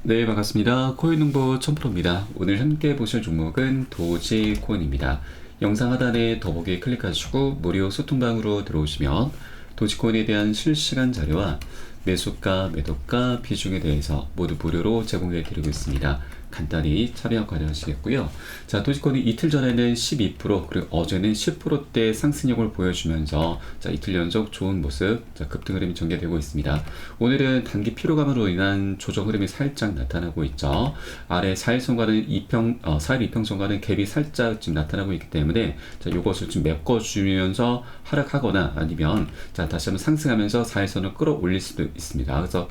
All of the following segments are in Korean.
네, 반갑습니다. 코인농부 천프로입니다. 오늘 함께 보실 종목은 도지코인입니다. 영상 하단에 더보기 클릭하시고 무료 소통방으로 들어오시면 도지코인에 대한 실시간 자료와 매수가, 매도가, 비중에 대해서 모두 무료로 제공해 드리고 있습니다. 간단히 참여 가능하시겠고요. 자, 도지코인이 이틀 전에는 12% 그리고 어제는 10%대 상승력을 보여주면서 자, 이틀 연속 좋은 모습, 자, 급등 흐름이 전개되고 있습니다. 오늘은 단기 피로감으로 인한 조정 흐름이 살짝 나타나고 있죠. 아래 4일선과는 4일 이평선과는 갭이 살짝 지금 나타나고 있기 때문에 자, 이것을 좀 메꿔주면서 하락하거나 아니면 자, 다시 한번 상승하면서 4일선을 끌어올릴 수도 있습니다. 그래서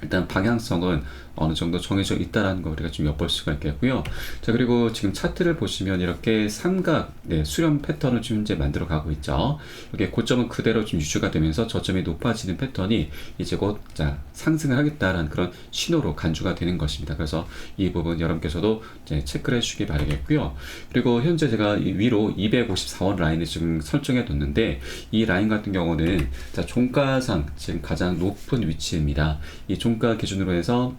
일단 방향성은 어느 정도 정해져 있다라는 거 우리가 좀 엿볼 수가 있겠고요. 자, 그리고 지금 차트를 보시면 이렇게 삼각 수렴 패턴을 지금 현재 만들어 가고 있죠. 이렇게 고점은 그대로 좀 유지가 되면서 저점이 높아지는 패턴이 이제 곧 자, 상승을 하겠다라는 그런 신호로 간주가 되는 것입니다. 그래서 이 부분 여러분께서도 이제 체크를 해주시기 바라겠고요. 그리고 현재 제가 위로 254원 라인을 지금 설정해 뒀는데 이 라인 같은 경우는 자, 종가상 지금 가장 높은 위치입니다. 이 종가 기준으로 해서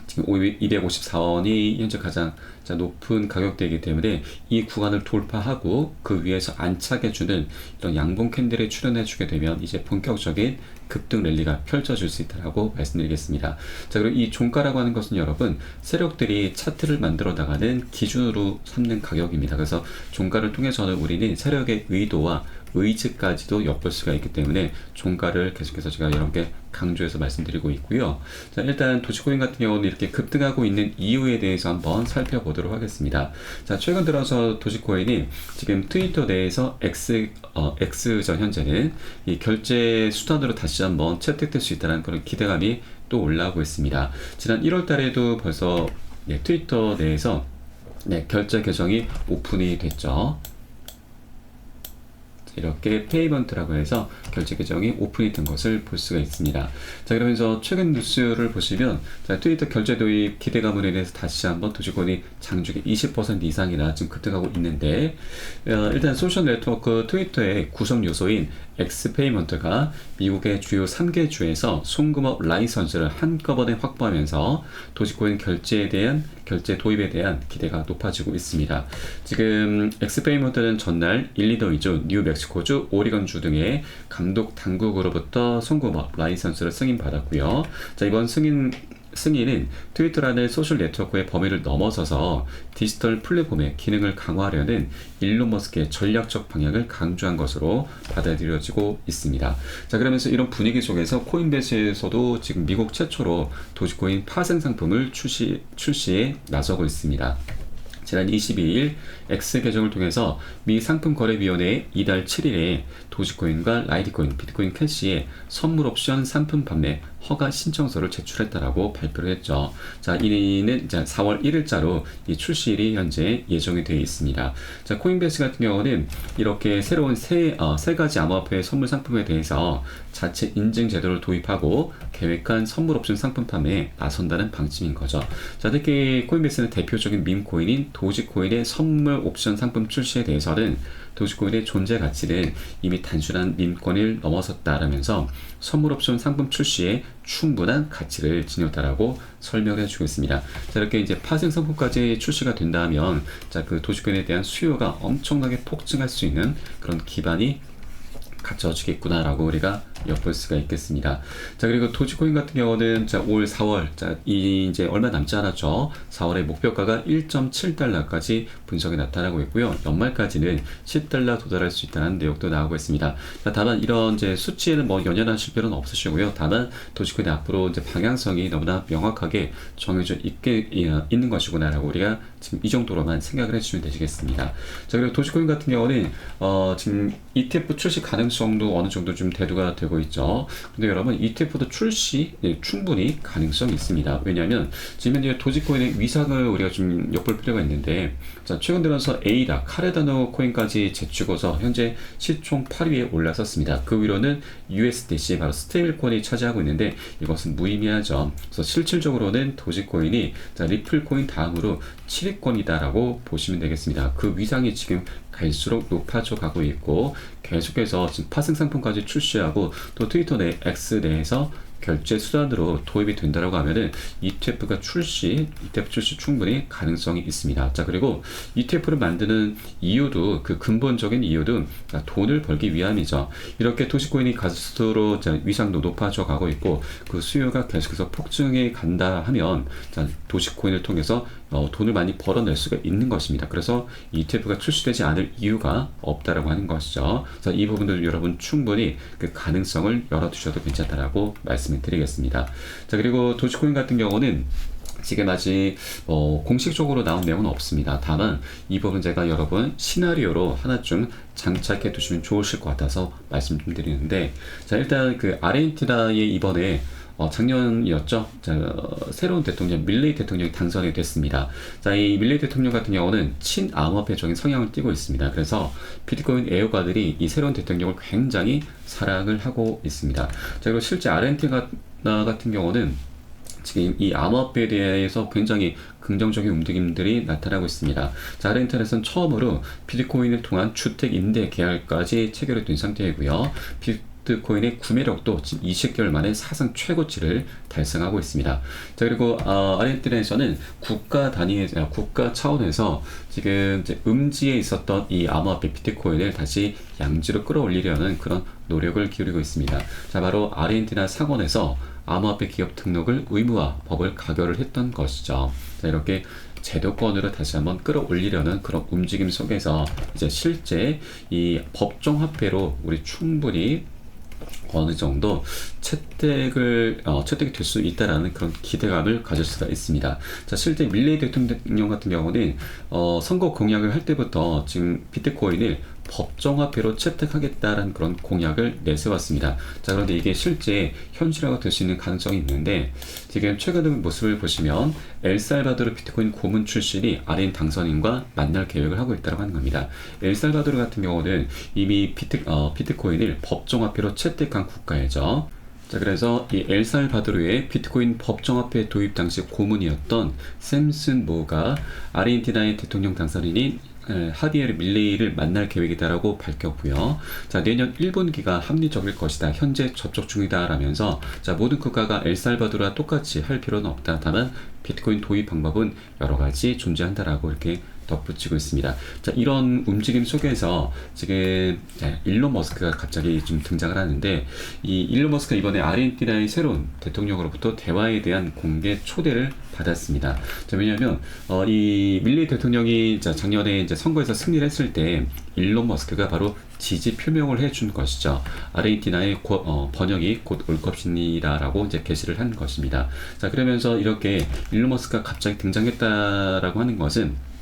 지금 254원이 현재 가장 높은 가격대이기 때문에 이 구간을 돌파하고 그 위에서 안착해주는 이런 양봉 캔들에 출현해주게 되면 이제 본격적인 급등 랠리가 펼쳐질 수 있다고 말씀드리겠습니다. 자, 그리고 이 종가라고 하는 것은 여러분 세력들이 차트를 만들어 나가는 기준으로 삼는 가격입니다. 그래서 종가를 통해서는 우리는 세력의 의도와 의지까지도 엿볼 수가 있기 때문에 종가를 계속해서 제가 여러분께 강조해서 말씀드리고 있고요. 자, 일단 도지코인 같은 경우는 이렇게 급등하고 있는 이유에 대해서 한번 살펴보도록 하겠습니다. 자, 최근 들어서 도지코인이 지금 트위터 내에서 X전 현재는 이 결제 수단으로 다시 한번 채택될 수 있다는 그런 기대감이 또 올라오고 있습니다. 지난 1월 달에도 벌써 트위터 내에서 결제 계정이 오픈이 됐죠. 이렇게 페이먼트라고 해서 결제 계정이 오픈이 된 것을 볼 수가 있습니다. 자, 그러면서 최근 뉴스를 보시면 자, 트위터 결제 도입 기대감으로 인해서 다시 한번 도지코인이 장중에 20% 이상이나 지금 급등하고 있는데 일단 소셜 네트워크 트위터의 구성 요소인 엑스페이먼트가 미국의 주요 3개 주에서 송금업 라이선스를 한꺼번에 확보하면서 도지코인 결제 도입에 대한 기대가 높아지고 있습니다. 지금 엑스페이먼트는 전날 일리노이주, 뉴멕시코주, 오리건주 등의 감독 당국으로부터 송금업 라이선스를 승인받았고요. 자, 이번 승인은 트위터라는 소셜 네트워크의 범위를 넘어서서 디지털 플랫폼의 기능을 강화하려는 일론 머스크의 전략적 방향을 강조한 것으로 받아들여지고 있습니다. 자, 그러면서 이런 분위기 속에서 코인베이스에서도 지금 미국 최초로 도지코인 파생 상품을 출시에 나서고 있습니다. 지난 22일 X 계정을 통해서 미 상품거래위원회에 이달 7일에 도지코인과 라이트코인, 비트코인 캐시의 선물 옵션 상품 판매 허가 신청서를 제출했다라고 발표를 했죠. 자, 이는 4월 1일자로 이 출시일이 현재 예정이 되어 있습니다. 자, 코인베이스 같은 경우는 이렇게 새로운 세 가지 암호화폐 선물 상품에 대해서 자체 인증 제도를 도입하고 계획한 선물 옵션 상품 판매에 나선다는 방침인 거죠. 자, 특히 코인베이스는 대표적인 밈코인인 도지코인의 선물 옵션 상품 출시에 대해서는 도지코인의 존재 가치는 이미 단순한 밈권을 넘어섰다라면서 선물 옵션 상품 출시에 충분한 가치를 지녔다라고 설명해 주고 있습니다. 자, 이렇게 이제 파생 상품까지 출시가 된다면 자, 그 도지코인에 대한 수요가 엄청나게 폭증할 수 있는 그런 기반이 갖춰지겠구나라고 우리가 엿볼 수가 있겠습니다. 자, 그리고 도지코인 같은 경우는 자, 올 4월 이제 얼마 남지 않았죠. 4월에 목표가가 1.7달러까지 분석이 나타나고 있고요. 연말까지는 10달러 도달할 수 있다는 내용도 나오고 있습니다. 자, 다만 이런 이제 수치에는 뭐 연연하실 필요는 없으시고요. 다만 도지코인의 앞으로 이제 방향성이 너무나 명확하게 정해져 있는 것이구나라고 우리가 지금 이 정도로만 생각을 해주시면 되시겠습니다. 자, 그리고 도지코인 같은 경우는 지금 ETF 출시 가능성도 어느 정도 좀 대두가 되고 있죠. 근데 여러분 ETF도 출시 충분히 가능성이 있습니다. 왜냐하면 지금 현재 도지코인의 위상을 우리가 좀 엿볼 필요가 있는데 자, 최근 들어서 에이다, 카르다노 코인까지 제치고서 현재 시총 8위에 올라섰습니다. 그 위로는 USDC 바로 스테이블 코인이 차지하고 있는데 이것은 무의미하죠. 그래서 실질적으로는 도지코인이 자, 리플 코인 다음으로 7위권이다라고 보시면 되겠습니다. 그 위상이 지금 갈수록 높아져 가고 있고 계속해서 지금 파생 상품까지 출시하고 또 트위터 내 X 내에서 결제 수단으로 도입이 된다라고 하면은 ETF 출시 충분히 가능성이 있습니다. 자, 그리고 ETF를 만드는 이유도 그 근본적인 이유도 돈을 벌기 위함이죠. 이렇게 도시코인이 갈수록 위상도 높아져 가고 있고 그 수요가 계속해서 폭증해 간다 하면 도시코인을 통해서 돈을 많이 벌어낼 수가 있는 것입니다. 그래서 ETF가 출시되지 않을 이유가 없다라고 하는 것이죠. 자, 이 부분들 여러분 충분히 그 가능성을 열어두셔도 괜찮다라고 말씀을 드리겠습니다. 자, 그리고 도시코인 같은 경우는 지금 아직 공식적으로 나온 내용은 없습니다. 다만 이 부분 제가 여러분 시나리오로 하나쯤 장착해 두시면 좋으실 것 같아서 말씀 좀 드리는데, 자, 일단 그 아르헨티나의 이번에 작년이었죠. 자, 새로운 대통령 밀레이 대통령이 당선이 됐습니다. 자, 이 밀레이 대통령 같은 경우는 친암호화폐적인 성향을 띠고 있습니다. 그래서 비트코인 애호가들이 이 새로운 대통령을 굉장히 사랑을 하고 있습니다. 자, 그리고 실제 아르헨티나 같은 경우는 지금 이 암호화폐에 대해서 굉장히 긍정적인 움직임들이 나타나고 있습니다. 자, 아르헨티나에서는 처음으로 비트코인을 통한 주택 임대 계약까지 체결이 된 상태이고요. 비트코인의 구매력도 지금 20개월 만에 사상 최고치를 달성하고 있습니다. 자, 그리고 아르헨티나에서는 국가 차원에서 지금 이제 음지에 있었던 이 암호화폐 비트코인을 다시 양지로 끌어올리려는 그런 노력을 기울이고 있습니다. 자, 바로 아르헨티나 상원에서 암호화폐 기업 등록을 의무화 법을 가결을 했던 것이죠. 자, 이렇게 제도권으로 다시 한번 끌어올리려는 그런 움직임 속에서 이제 실제 이 법정화폐로 우리 충분히 어느 정도 채택이 될 수 있다라는 그런 기대감을 가질 수가 있습니다. 자, 실제 밀레이 대통령 같은 경우는 선거 공약을 할 때부터 지금 비트코인을 법정화폐로 채택하겠다라는 그런 공약을 내세웠습니다. 자, 그런데 이게 실제 현실화가 될 수 있는 가능성이 있는데, 지금 최근 모습을 보시면 엘살바도르 비트코인 고문 출신이 아르헨 당선인과 만날 계획을 하고 있다고 하는 겁니다. 엘살바도르 같은 경우는 이미 비트코인을 법정화폐로 채택한 국가이죠. 자, 그래서 이 엘살바도르의 비트코인 법정화폐 도입 당시 고문이었던 샘슨 모가 아르헨티나의 대통령 당선인인 하비에르 밀레이를 만날 계획이다라고 밝혔고요. 자, 내년 1분기가 합리적일 것이다. 현재 접촉 중이다라면서, 자, 모든 국가가 엘살바도르와 똑같이 할 필요는 없다. 다만 비트코인 도입 방법은 여러 가지 존재한다라고 이렇게 덧붙이고 있습니다. 자, 이런 움직임 속에서 지금 일론 머스크가 갑자기 좀 등장을 하는데, 이 일론 머스크가 이번에 아르헨티나의 새로운 대통령으로부터 대화에 대한 공개 초대를 받았습니다. 자, 왜냐하면 이 밀레이 대통령이 작년에 이제 선거에서 승리를 했을 때 일론 머스크가 바로 지지 표명을 해준 것이죠. 아르헨티나의 번영이 곧 올 것이라고 이제 게시를 한 것입니다. 자, 그러면서 이렇게 일론 머스크가 갑자기 등장했다라고 하는 것은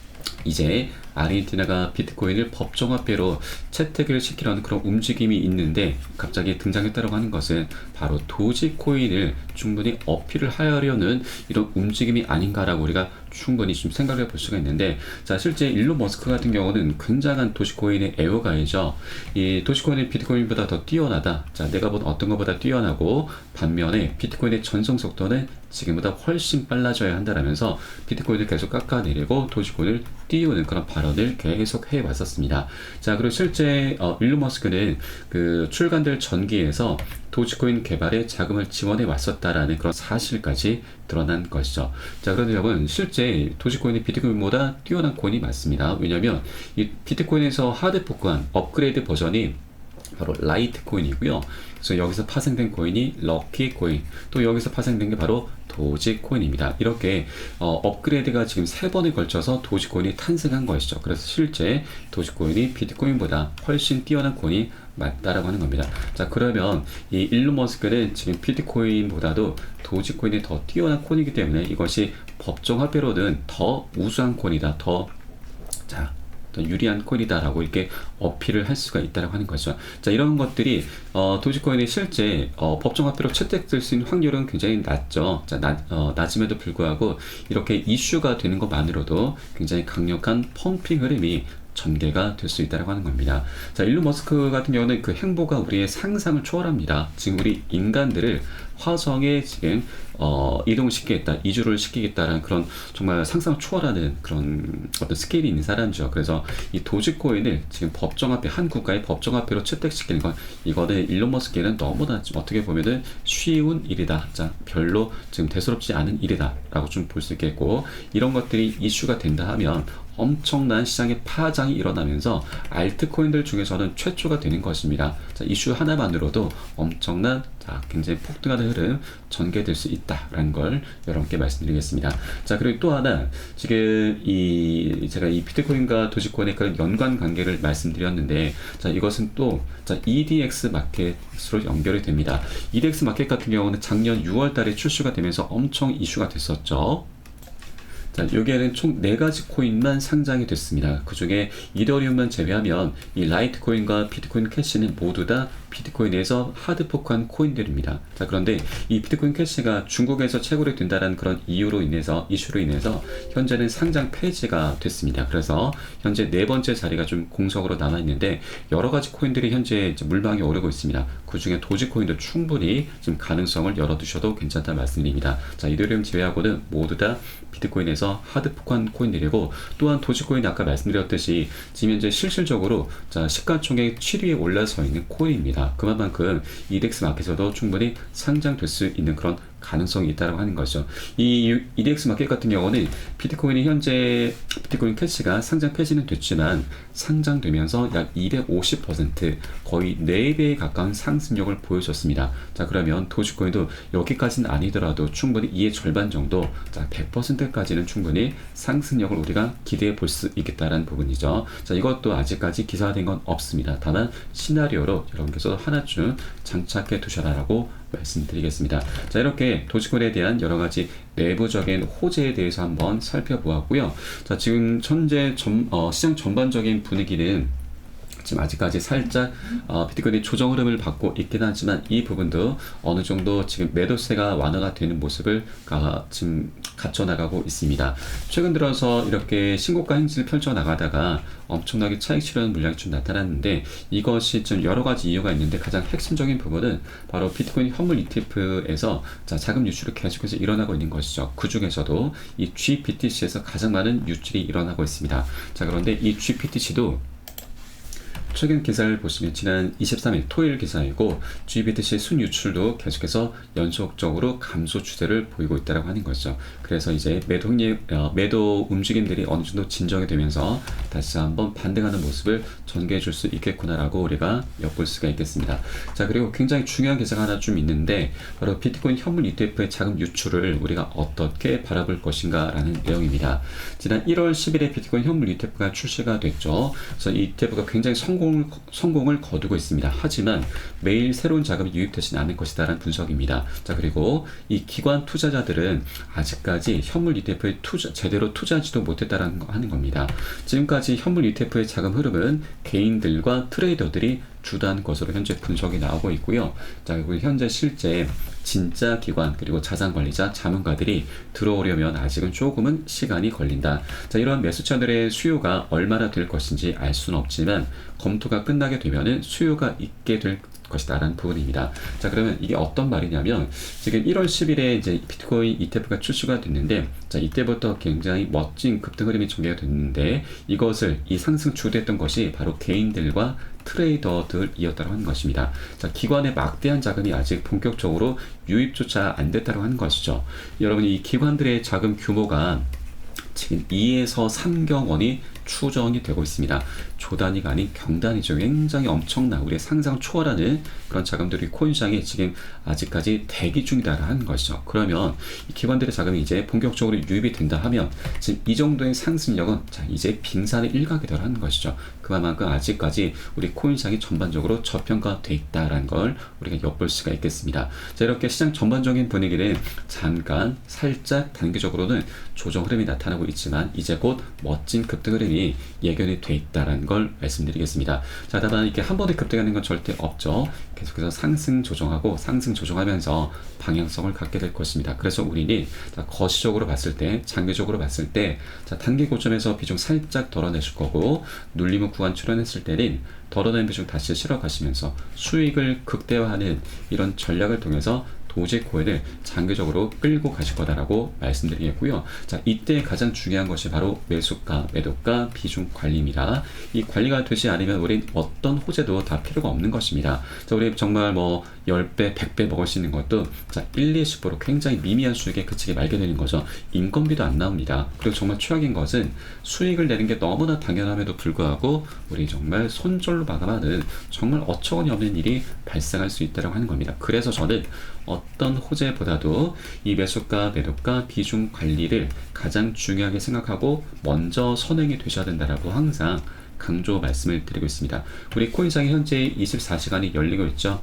이제 아르헨티나가 비트코인을 법정화폐로 채택을 시키려는 그런 움직임이 있는데, 갑자기 등장했다고 하는 것은 바로 도지코인을 충분히 어필을 하려는 이런 움직임이 아닌가라고 우리가 충분히 좀 생각을 해볼 수가 있는데, 자, 실제 일론 머스크 같은 경우는 굉장한 도시코인의 애호가이죠. 이 도시코인은 비트코인보다 더 뛰어나다. 자, 내가 본 어떤 것보다 뛰어나고, 반면에 비트코인의 전송 속도는 지금보다 훨씬 빨라져야 한다라면서 비트코인을 계속 깎아내리고 도시코인을 띄우는 그런 발언을 계속 해왔었습니다. 자, 그리고 실제 일론 머스크는 그 출간될 전기에서 도지코인 개발에 자금을 지원해 왔었다라는 그런 사실까지 드러난 것이죠. 자, 그런데 여러분, 실제 도지코인이 비트코인보다 뛰어난 코인이 맞습니다. 왜냐하면 이 비트코인에서 하드 포크한 업그레이드 버전이 바로 라이트 코인이고요. 그래서 여기서 파생된 코인이 럭키 코인, 또 여기서 파생된 게 바로 도지 코인입니다. 이렇게 업그레이드가 지금 3번에 걸쳐서 도지 코인이 탄생한 것이죠. 그래서 실제 도지 코인이 비트코인보다 훨씬 뛰어난 코인이 맞다라고 하는 겁니다. 자, 그러면 이 일론 머스크는 지금 비트코인보다도 도지 코인이 더 뛰어난 코인이기 때문에 이것이 법정화폐로는 더 우수한 코인이다, 더 유리한 코인이다라고 이렇게 어필을 할 수가 있다라고 하는 거죠. 자, 이런 것들이 도지코인이 실제 법정화폐로 채택될 수 있는 확률은 굉장히 낮죠. 자, 낮음에도 불구하고 이렇게 이슈가 되는 것만으로도 굉장히 강력한 펌핑 흐름이 전개가 될 수 있다고 하는 겁니다. 자, 일론 머스크 같은 경우는 그 행보가 우리의 상상을 초월합니다. 지금 우리 인간들을 화성에 지금 이동시키겠다, 이주를 시키겠다라는 그런 정말 상상 초월하는 그런 어떤 스케일이 있는 사람이죠. 그래서 이 도지코인을 지금 법정화폐, 한 국가의 법정화폐로 채택시키는 건 이거는 일론 머스크에는 너무나 어떻게 보면은 쉬운 일이다. 자, 별로 지금 대수롭지 않은 일이다라고 좀 볼 수 있겠고, 이런 것들이 이슈가 된다 하면 엄청난 시장의 파장이 일어나면서 알트코인들 중에서는 최초가 되는 것입니다. 자, 이슈 하나만으로도 엄청난 굉장히 폭등하는 흐름 전개될 수 있다라는 걸 여러분께 말씀드리겠습니다. 자, 그리고 또 하나 지금 제가 이 비트코인과 도지코인의 그런 연관 관계를 말씀드렸는데, 자, 이것은 또 EDX 마켓으로 연결이 됩니다. EDX 마켓 같은 경우는 작년 6월 달에 출시가 되면서 엄청 이슈가 됐었죠. 자, 여기에는 총 4가지 코인만 상장이 됐습니다. 그 중에 이더리움만 제외하면 이 라이트코인과 비트코인 캐시는 모두 다 비트코인에서 하드포크한 코인들입니다. 자, 그런데 이 비트코인 캐시가 중국에서 채굴이 된다는 그런 이슈로 인해서 현재는 상장 폐지가 됐습니다. 그래서 현재 4번째 자리가 좀 공석으로 남아있는데, 여러 가지 코인들이 현재 이제 물망에 오르고 있습니다. 그 중에 도지코인도 충분히 지금 가능성을 열어두셔도 괜찮다는 말씀드립니다. 자, 이더리움 제외하고는 모두 다 비트코인에서 하드포크한 코인들이고, 또한 도지코인 아까 말씀드렸듯이 지금 현재 실질적으로 시가총액 7위에 올라서 있는 코인입니다. 그만큼 EDX 마켓에서도 충분히 상장될 수 있는 그런 가능성이 있다고 하는 거죠. 이 EDX 마켓 같은 경우는 비트코인이 현재 비트코인 캐시가 상장 폐지는 됐지만 상장되면서 약 250% 거의 4배에 가까운 상승력을 보여줬습니다. 자, 그러면 도지코인도 여기까지는 아니더라도 충분히 이의 절반 정도, 100%까지는 충분히 상승력을 우리가 기대해 볼 수 있겠다라는 부분이죠. 자, 이것도 아직까지 기사화된 건 없습니다. 다만 시나리오로 여러분께서 하나쯤 장착해 두셔라라고 말씀드리겠습니다. 자, 이렇게 도지코인에 대한 여러 가지 내부적인 호재에 대해서 한번 살펴보았고요. 자, 지금 현재 시장 전반적인 분위기는 지금 아직까지 살짝 비트코인이 조정 흐름을 받고 있긴 하지만, 이 부분도 어느 정도 지금 매도세가 완화가 되는 모습을 지금 갖춰 나가고 있습니다. 최근 들어서 이렇게 신고가 행진을 펼쳐 나가다가 엄청나게 차익 실현 물량이 좀 나타났는데, 이것이 좀 여러 가지 이유가 있는데, 가장 핵심적인 부분은 바로 비트코인 현물 ETF에서 자금 유출이 계속해서 일어나고 있는 것이죠. 그 중에서도 이 GBTC에서 가장 많은 유출이 일어나고 있습니다. 자, 그런데 이 GBTC도 최근 기사를 보시면 지난 23일 토요일 기사이고, GBTC 순유출도 계속해서 연속적으로 감소 추세를 보이고 있다고 하는 거죠. 그래서 이제 매도 움직임들이 어느 정도 진정이 되면서 다시 한번 반등하는 모습을 전개해 줄 수 있겠구나라고 우리가 엿볼 수가 있겠습니다. 자, 그리고 굉장히 중요한 기사가 하나 좀 있는데, 바로 비트코인 현물 ETF의 자금 유출을 우리가 어떻게 바라볼 것인가 라는 내용입니다. 지난 1월 10일에 비트코인 현물 ETF가 출시가 됐죠. 그래서 이 ETF가 굉장히 성공을 거두고 있습니다. 하지만 매일 새로운 자금이 유입되지는 않을 것이다라는 분석입니다. 자, 그리고 이 기관 투자자들은 아직까지 현물 ETF에 제대로 투자하지도 못했다라는 하는 겁니다. 지금까지 현물 ETF의 자금 흐름은 개인들과 트레이더들이 주도한 것으로 현재 분석이 나오고 있고요. 자, 그리고 현재 실제 진짜 기관 그리고 자산관리자, 자문가들이 들어오려면 아직은 조금은 시간이 걸린다. 자, 이러한 매수 채널의 수요가 얼마나 될 것인지 알 수는 없지만 검토가 끝나게 되면은 수요가 있게 될 것이다라는 부분입니다. 자, 그러면 이게 어떤 말이냐면, 지금 1월 10일에 이제 비트코인 ETF가 출시가 됐는데, 자, 이때부터 굉장히 멋진 급등 흐름이 전개가 됐는데, 이것을 이 상승 주도했던 것이 바로 개인들과 트레이더들이었다고 하는 것입니다. 자, 기관의 막대한 자금이 아직 본격적으로 유입조차 안 됐다고 하는 것이죠. 여러분, 이 기관들의 자금 규모가 지금 2에서 3경 원이 추정이 되고 있습니다. 조단위가 아닌 경단위죠. 굉장히 엄청난 우리의 상상 초월하는 그런 자금들이 코인시장에 지금 아직까지 대기 중이다 하는 것이죠. 그러면 이 기관들의 자금이 이제 본격적으로 유입이 된다 하면 지금 이 정도의 상승력은 이제 빙산의 일각이 되라는 것이죠. 그만큼 아직까지 우리 코인시장이 전반적으로 저평가되어 있다는 걸 우리가 엿볼 수가 있겠습니다. 자, 이렇게 시장 전반적인 분위기는 잠깐 살짝 단기적으로는 조정 흐름이 나타나고 있지만 이제 곧 멋진 급등 흐름이 예견이 돼 있다는 걸 말씀드리겠습니다. 자, 다만 이렇게 한 번에 급등하는 건 절대 없죠. 계속해서 상승 조정하고 상승 조정하면서 방향성을 갖게 될 것입니다. 그래서 우리는 거시적으로 봤을 때, 장기적으로 봤을 때, 단기 고점에서 비중 살짝 덜어내실 거고, 눌림목 구간 출현했을 때는 덜어낸 비중 다시 실어 가시면서 수익을 극대화하는 이런 전략을 통해서 도지코인을 장기적으로 끌고 가실 거다라고 말씀드리겠고요. 자, 이때 가장 중요한 것이 바로 매수가, 매도가, 비중 관리입니다. 이 관리가 되지 않으면 우린 어떤 호재도 다 필요가 없는 것입니다. 자, 우리 정말 뭐 10배, 100배 먹을 수 있는 것도 자, 1, 20% 굉장히 미미한 수익에 그치게 말게 되는 거죠. 인건비도 안 나옵니다. 그리고 정말 최악인 것은 수익을 내는 게 너무나 당연함에도 불구하고 우리 정말 손절로 마감하는 정말 어처구니 없는 일이 발생할 수 있다고 하는 겁니다. 그래서 저는 어떤 호재보다도 이 매수가, 매도가, 비중 관리를 가장 중요하게 생각하고 먼저 선행이 되셔야 된다라고 항상 강조 말씀을 드리고 있습니다. 우리 코인상이 현재 24시간이 열리고 있죠.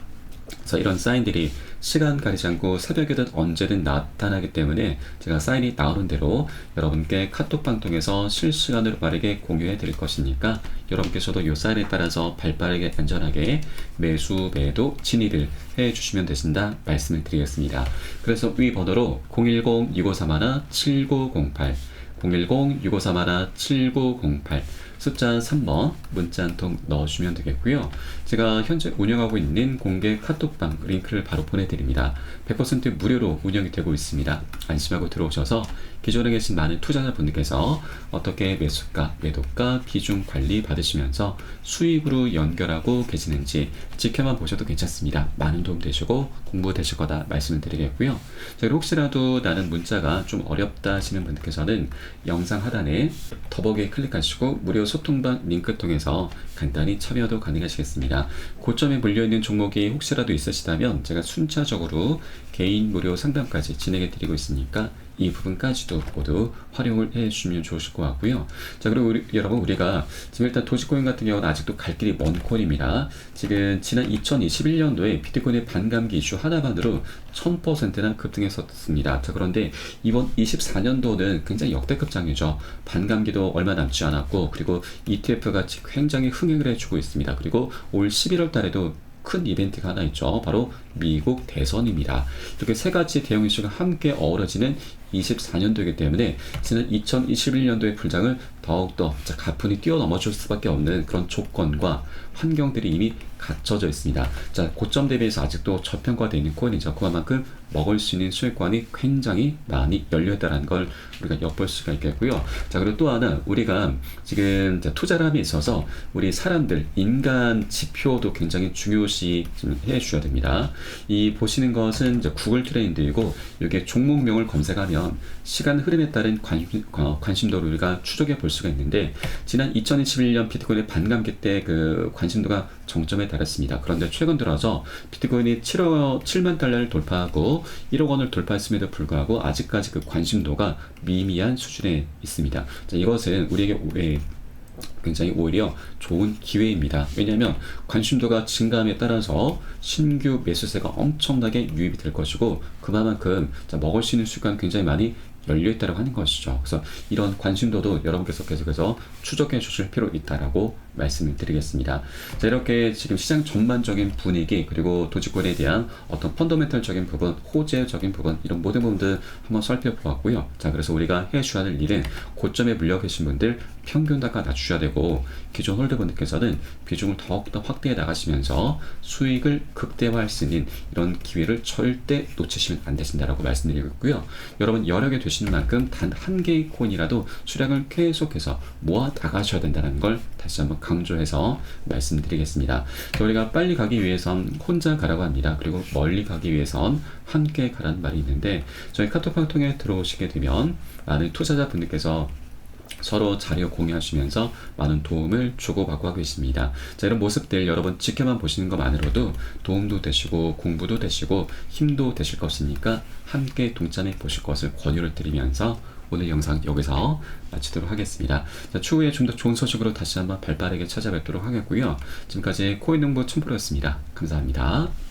그래서 이런 사인들이 시간 가리지 않고 새벽이든 언제든 나타나기 때문에 제가 사인이 나오는 대로 여러분께 카톡방 통해서 실시간으로 빠르게 공유해 드릴 것이니까 여러분께서도 이 사인에 따라서 발빠르게 안전하게 매수, 매도, 진입을 해 주시면 되신다 말씀을 드리겠습니다. 그래서 위 번호로 010-6531-7908 010-6531-7908 숫자 3번 문자 한 통 넣어주시면 되겠고요. 제가 현재 운영하고 있는 공개 카톡방 링크를 바로 보내드립니다. 100% 무료로 운영이 되고 있습니다. 안심하고 들어오셔서 기존에 계신 많은 투자자분들께서 어떻게 매수가, 매도가, 비중 관리 받으시면서 수익으로 연결하고 계시는지 지켜만 보셔도 괜찮습니다. 많은 도움 되시고 공부 되실 거다 말씀을 드리겠고요. 자, 그리고 혹시라도 나는 문자가 좀 어렵다 하시는 분들께서는 영상 하단에 더보기에 클릭하시고 무료 소통방 링크 통해서 간단히 참여도 가능하시겠습니다. 고점에 물려있는 종목이 혹시라도 있으시다면 제가 순차적으로 개인 무료 상담까지 진행해 드리고 있으니까 이 부분까지도 모두 활용을 해주시면 좋으실 것 같고요. 자, 그리고 여러분 우리가 지금 일단 도지코인 같은 경우는 아직도 갈 길이 먼 코인입니다. 지금 지난 2021년도에 비트코인의 반감기 이슈 하나만으로 1000%나 급등했었습니다. 자, 그런데 이번 24년도는 굉장히 역대급 장이죠. 반감기도 얼마 남지 않았고 그리고 ETF가 굉장히 흥행을 해주고 있습니다. 그리고 올 11월 달에도 큰 이벤트가 하나 있죠. 바로 미국 대선입니다. 이렇게 세 가지 대형 이슈가 함께 어우러지는 24년도이기 때문에 지난 2021년도의 불장을 더욱더 가뿐히 뛰어넘어줄 수밖에 없는 그런 조건과 환경들이 이미 갖춰져 있습니다. 자, 고점 대비해서 아직도 저평가되어 있는 코인이죠. 그만큼 먹을 수 있는 수익권이 굉장히 많이 열려있다는 걸 우리가 엿볼 수가 있겠고요. 자, 그리고 또 하나 우리가 지금 투자를 함에 있어서 우리 사람들 인간 지표도 굉장히 중요시 해주셔야 됩니다. 이 보시는 것은 이제 구글 트렌드이고 이게 종목명을 검색하면 시간 흐름에 따른 관심도를 우리가 추적해 볼 수가 있는데 지난 2021년 비트코인의 반감기 때 그 관심도가 정점에 달했습니다. 그런데 최근 들어서 비트코인이 7만 달러를 돌파하고 1억 원을 돌파했음에도 불구하고 아직까지 그 관심도가 미미한 수준에 있습니다. 자, 이것은 우리에게 굉장히 오히려 좋은 기회입니다. 왜냐하면 관심도가 증가함에 따라서 신규 매수세가 엄청나게 유입이 될 것이고 그만큼 먹을 수 있는 수익은 굉장히 많이 열려있다고 하는 것이죠. 그래서 이런 관심도도 여러분께서 계속해서 추적해 주실 필요 있다라고 말씀을 드리겠습니다. 자, 이렇게 지금 시장 전반적인 분위기 그리고 도지코인에 대한 어떤 펀더멘털적인 부분, 호재적인 부분 이런 모든 부분들 한번 살펴보았고요. 자, 그래서 우리가 해주셔야 할 일은 고점에 물려 계신 분들 평균 단가 낮추셔야 되고 기존 홀더분들께서는 비중을 더욱더 확대해 나가시면서 수익을 극대화할 수 있는 이런 기회를 절대 놓치시면 안 되신다라고 말씀드리고 있고요. 여러분 여력에 되시는 만큼 단 한 개의 코인이라도 수량을 계속해서 모아 나가셔야 된다는 걸 다시 한번 강조해서 말씀드리겠습니다. 우리가 빨리 가기 위해선 혼자 가라고 합니다. 그리고 멀리 가기 위해선 함께 가라는 말이 있는데 저희 카톡방 통해 들어오시게 되면 많은 투자자분들께서 서로 자료 공유하시면서 많은 도움을 주고받고 하고 있습니다. 자, 이런 모습들 여러분 지켜만 보시는 것만으로도 도움도 되시고 공부도 되시고 힘도 되실 것이니까 함께 동참해 보실 것을 권유를 드리면서 오늘 영상 여기서 마치도록 하겠습니다. 자, 추후에 좀 더 좋은 소식으로 다시 한번 발빠르게 찾아뵙도록 하겠고요. 지금까지 코인농부 춘프로였습니다. 감사합니다.